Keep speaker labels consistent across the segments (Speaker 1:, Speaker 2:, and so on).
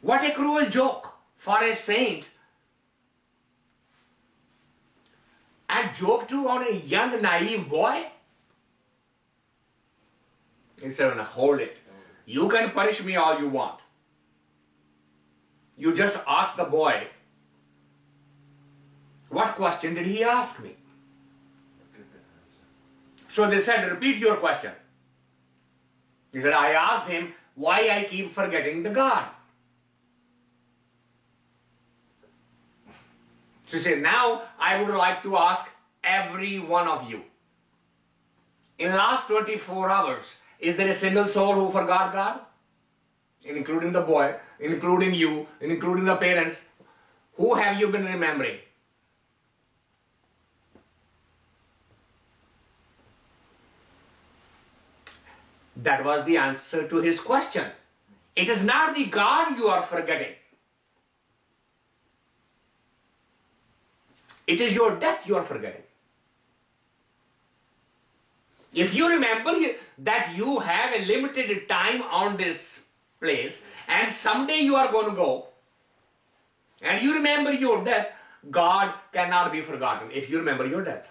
Speaker 1: What a cruel joke for a saint. And joke too on a young, naive boy? He said, "No, hold it. You can punish me all you want. You just ask the boy, what question did he ask me?" So they said, "Repeat your question." He said, "I asked him why I keep forgetting the God." So he said, "Now I would like to ask every one of you. In the last 24 hours, is there a single soul who forgot God? Including the boy, including you, including the parents. Who have you been remembering?" That was the answer to his question. It is not the God you are forgetting. It is your death you are forgetting. If you remember that you have a limited time on this place and someday you are going to go, and you remember your death, God cannot be forgotten if you remember your death.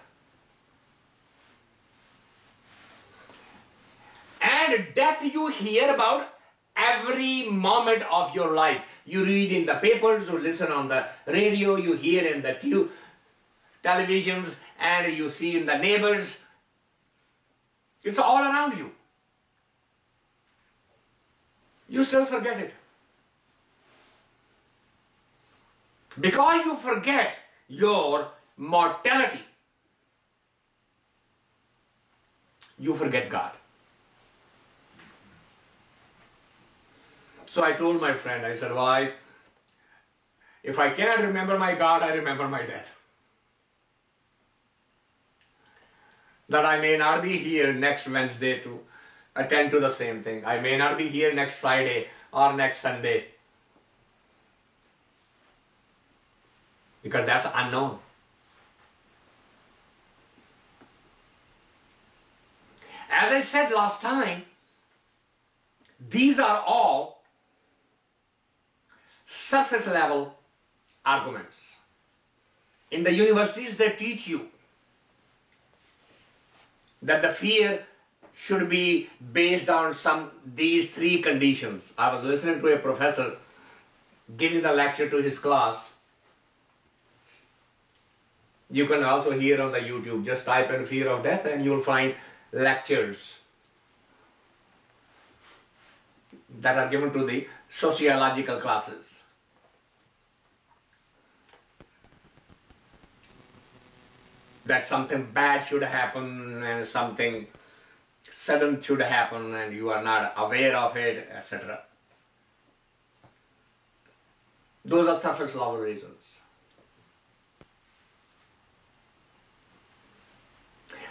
Speaker 1: And death you hear about every moment of your life. You read in the papers, you listen on the radio, you hear in the televisions, and you see in the neighbors. It's all around you. You still forget it. Because you forget your mortality, you forget God. So I told my friend, I said, "Well, if I cannot remember my God, I remember my death. That I may not be here next Wednesday to attend to the same thing. I may not be here next Friday or next Sunday. Because that's unknown. As I said last time, these are all surface level arguments. In the universities, they teach you that the fear should be based on these three conditions. I was listening to a professor giving the lecture to his class. You can also hear on the YouTube, just type in fear of death and you'll find lectures that are given to the sociological classes. That something bad should happen and something sudden should happen and you are not aware of it, etc. Those are surface level reasons.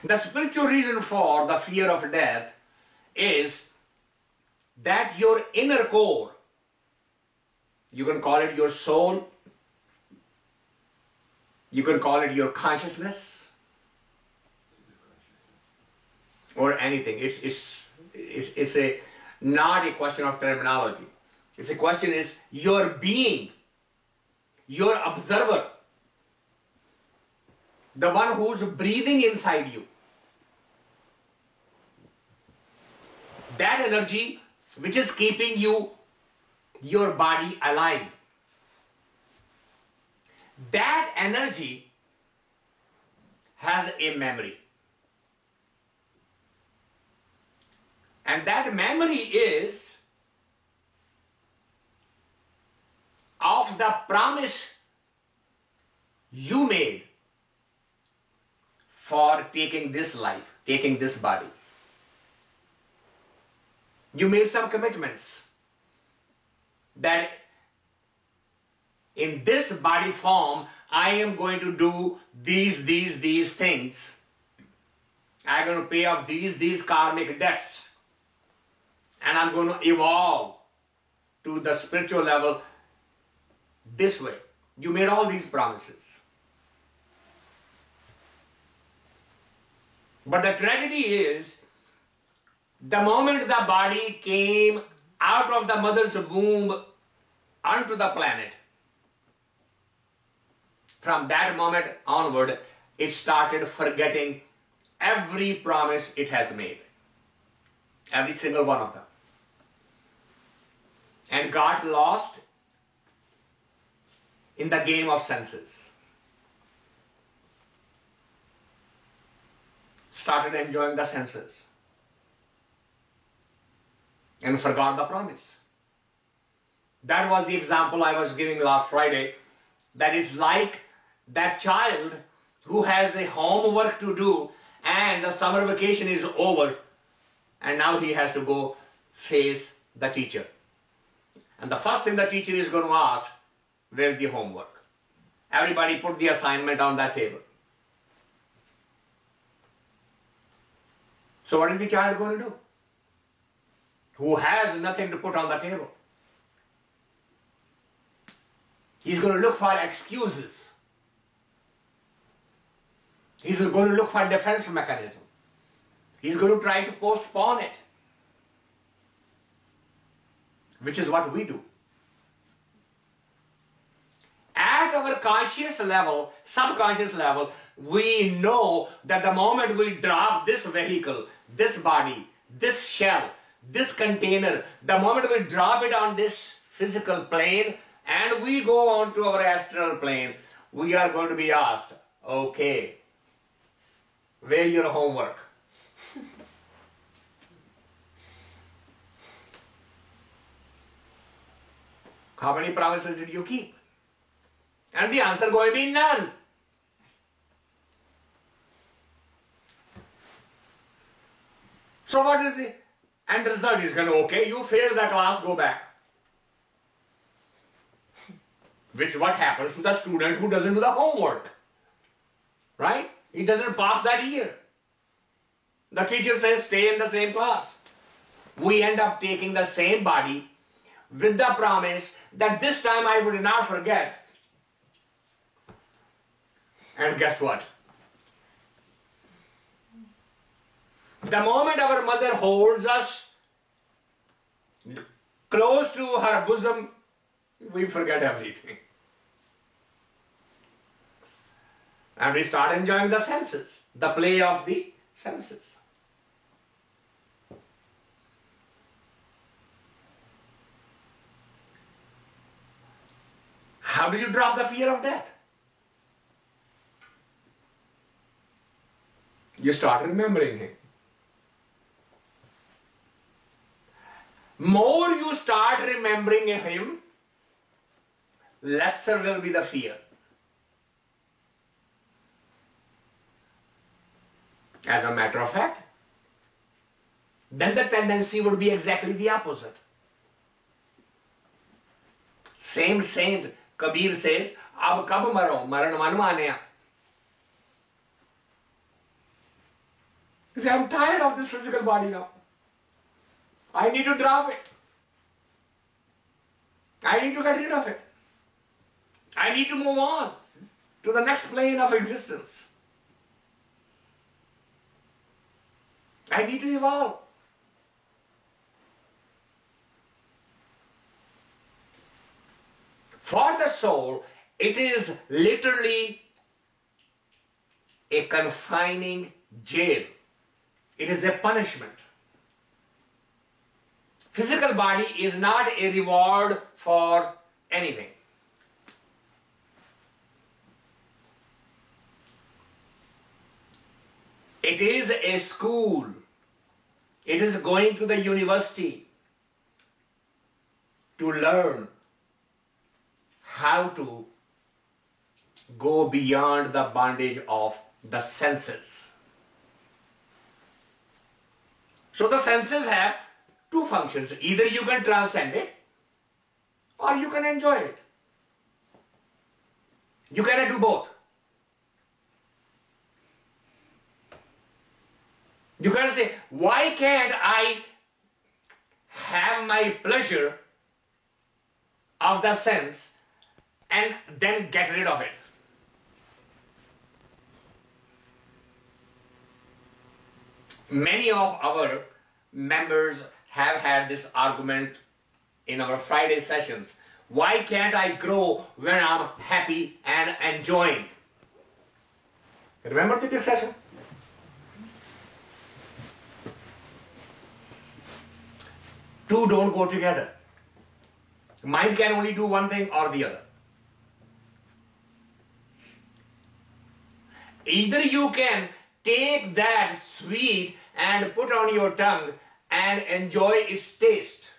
Speaker 1: The spiritual reason for the fear of death is that your inner core, you can call it your soul, you can call it your consciousness, or anything. It's not a question of terminology. It's a question is your being, your observer, the one who's breathing inside you. That energy which is keeping your body alive. That energy has a memory. And that memory is of the promise you made for taking this life, taking this body. You made some commitments that in this body form, I am going to do these things. I'm going to pay off these karmic debts. And I'm going to evolve to the spiritual level this way. You made all these promises. But the tragedy is, the moment the body came out of the mother's womb, onto the planet. From that moment onward, it started forgetting every promise it has made. Every single one of them. And got lost in the game of senses. Started enjoying the senses. And forgot the promise. That was the example I was giving last Friday. That it's like that child who has a homework to do and the summer vacation is over and now he has to go face the teacher. And the first thing the teacher is going to ask, where's the homework? Everybody put the assignment on that table. So what is the child going to do? Who has nothing to put on the table. He's going to look for excuses. He's going to look for a defense mechanism. He's going to try to postpone it. Which is what we do. At our conscious level, subconscious level, we know that the moment we drop this vehicle, this body, this shell, this container, the moment we drop it on this physical plane and we go on to our astral plane, we are going to be asked, okay, where's your homework? How many promises did you keep? And the answer going to be none. So what is the end result? Is going to, okay, you failed the class, go back. What happens to the student who doesn't do the homework? Right? He doesn't pass that year. The teacher says stay in the same class. We end up taking the same body with the promise that this time I would not forget. And guess what? The moment our mother holds us close to her bosom, we forget everything. And we start enjoying the senses, the play of the senses. How do you drop the fear of death? You start remembering him. More you start remembering him, lesser will be the fear. As a matter of fact, then the tendency would be exactly the opposite. Same saint Kabir says, "Ab kab maro, maran man maneya." He says, I'm tired of this physical body now. I need to drop it. I need to get rid of it. I need to move on to the next plane of existence. I need to evolve. For the soul, it is literally a confining jail. It is a punishment. Physical body is not a reward for anything. It is a school. It is going to the university to learn how to go beyond the bondage of the senses. So the senses have two functions. Either you can transcend it or you can enjoy it. You cannot do both. You can say, why can't I have my pleasure of the sense and then get rid of it? Many of our members have had this argument in our Friday sessions. Why can't I grow when I'm happy and enjoying? Remember the discussion? Two don't go together. Mind can only do one thing or the other. Either you can take that sweet and put on your tongue and enjoy its taste.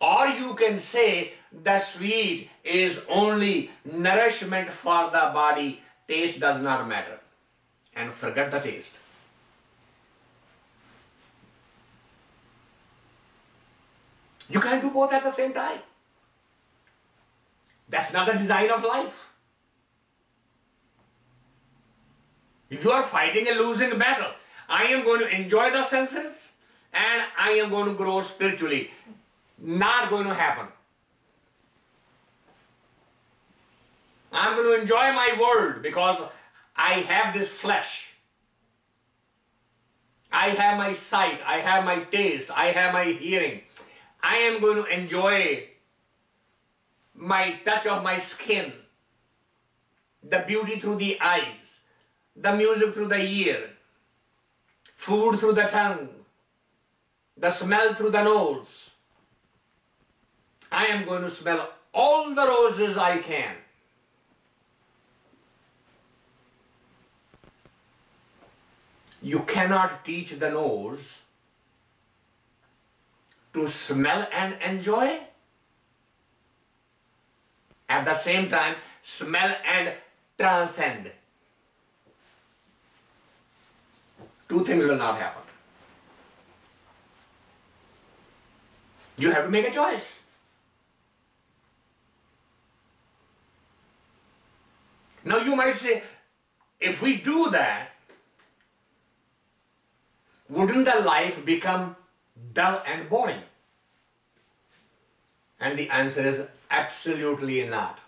Speaker 1: Or you can say the sweet is only nourishment for the body, taste does not matter, and forget the taste. You can't do both at the same time. That's not the design of life. You are fighting a losing battle. I am going to enjoy the senses and I am going to grow spiritually. Not going to happen. I'm going to enjoy my world because I have this flesh. I have my sight, I have my taste, I have my hearing. I am going to enjoy my touch of my skin, the beauty through the eyes, the music through the ear, food through the tongue, the smell through the nose. I am going to smell all the roses I can. You cannot teach the nose to smell and enjoy. At the same time, smell and transcend. Two things will not happen. You have to make a choice. Now you might say, if we do that, wouldn't the life become dull and boring? And the answer is absolutely not.